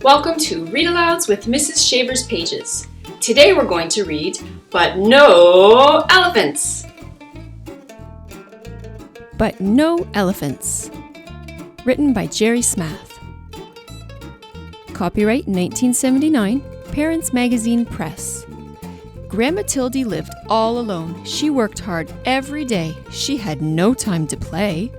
Welcome to Read Alouds with Mrs. Shaver's Pages. Today we're going to read But No Elephants. But No Elephants. Written by Jerry Smath. Copyright 1979, Parents Magazine Press. Grandma Tildy lived all alone. She worked hard every day. She had no time to play.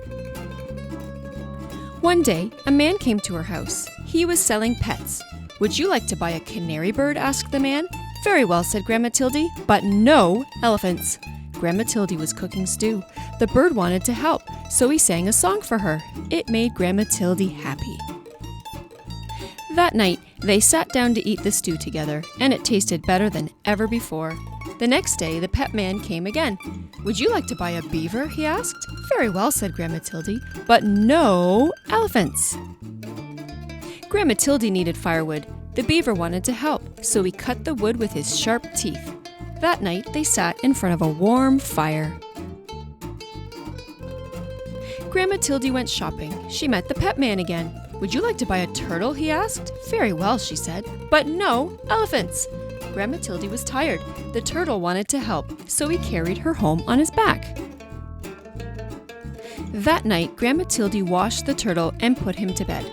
One day, a man came to her house. He was selling pets. "Would you like to buy a canary bird?" asked the man. "Very well," said Grandma Tildy, "but no elephants." Grandma Tildy was cooking stew. The bird wanted to help, so he sang a song for her. It made Grandma Tildy happy. That night, they sat down to eat the stew together, and it tasted better than ever before. The next day, the pet man came again. "Would you like to buy a beaver?" he asked. "Very well," said Grandma Tildy, "but no elephants." Grandma Tildy needed firewood. The beaver wanted to help, so he cut the wood with his sharp teeth. That night, they sat in front of a warm fire. Grandma Tildy went shopping. She met the pet man again. "Would you like to buy a turtle?" he asked. "Very well," she said, "but no elephants." Grandma Tildy was tired. The turtle wanted to help, so he carried her home on his back. That night, Grandma Tildy washed the turtle and put him to bed.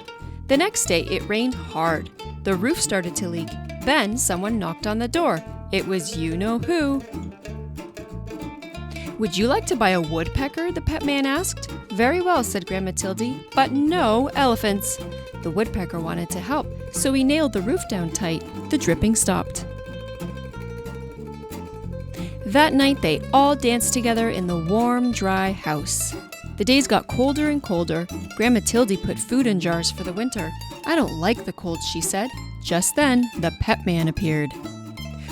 The next day, it rained hard. The roof started to leak. Then someone knocked on the door. It was you-know-who. "Would you like to buy a woodpecker?" the pet man asked. "Very well," said Grandma Tildy, "but no elephants." The woodpecker wanted to help, so he nailed the roof down tight. The dripping stopped. That night, they all danced together in the warm, dry house. The days got colder and colder. Grandma Tildy put food in jars for the winter. "I don't like the cold," she said. Just then, the pet man appeared.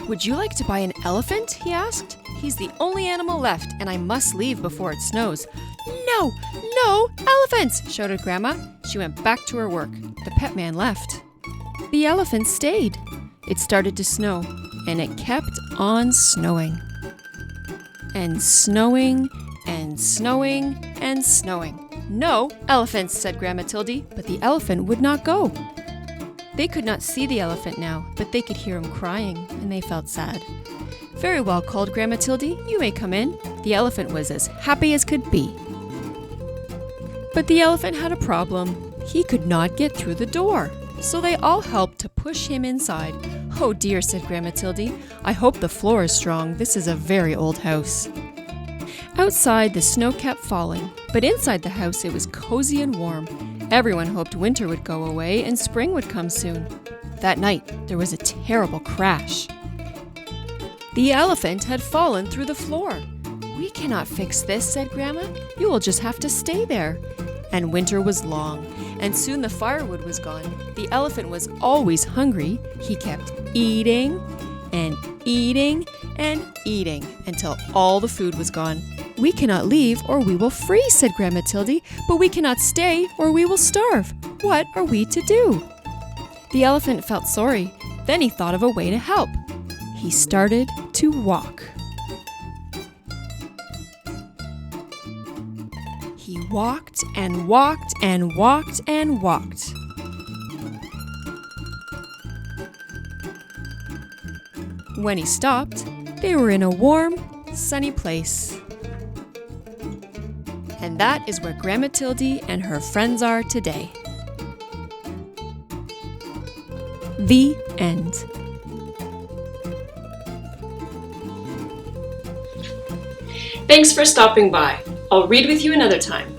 "Would you like to buy an elephant?" he asked. "He's the only animal left, and I must leave before it snows." "No, no elephants!" shouted Grandma. She went back to her work. The pet man left. The elephant stayed. It started to snow, and it kept on snowing. And snowing, and snowing, and snowing. "No elephants," said Grandma Tildy, but the elephant would not go. They could not see the elephant now, but they could hear him crying, and they felt sad. "Very well," called Grandma Tildy, "you may come in." The elephant was as happy as could be. But the elephant had a problem. He could not get through the door, so they all helped to push him inside. "Oh dear," said Grandma Tildy, "I hope the floor is strong. This is a very old house." Outside, the snow kept falling, but inside the house it was cozy and warm. Everyone hoped winter would go away and spring would come soon. That night, there was a terrible crash. The elephant had fallen through the floor. "We cannot fix this," said Grandma. "You will just have to stay there." And winter was long, and soon the firewood was gone. The elephant was always hungry. He kept eating and eating and eating until all the food was gone. "We cannot leave or we will freeze," said Grandma Tildy, "but we cannot stay or we will starve. What are we to do?" The elephant felt sorry. Then he thought of a way to help. He started to walk. He walked and walked and walked and walked. When he stopped, they were in a warm, sunny place. And that is where Grandma Tildy and her friends are today. The end. Thanks for stopping by. I'll read with you another time.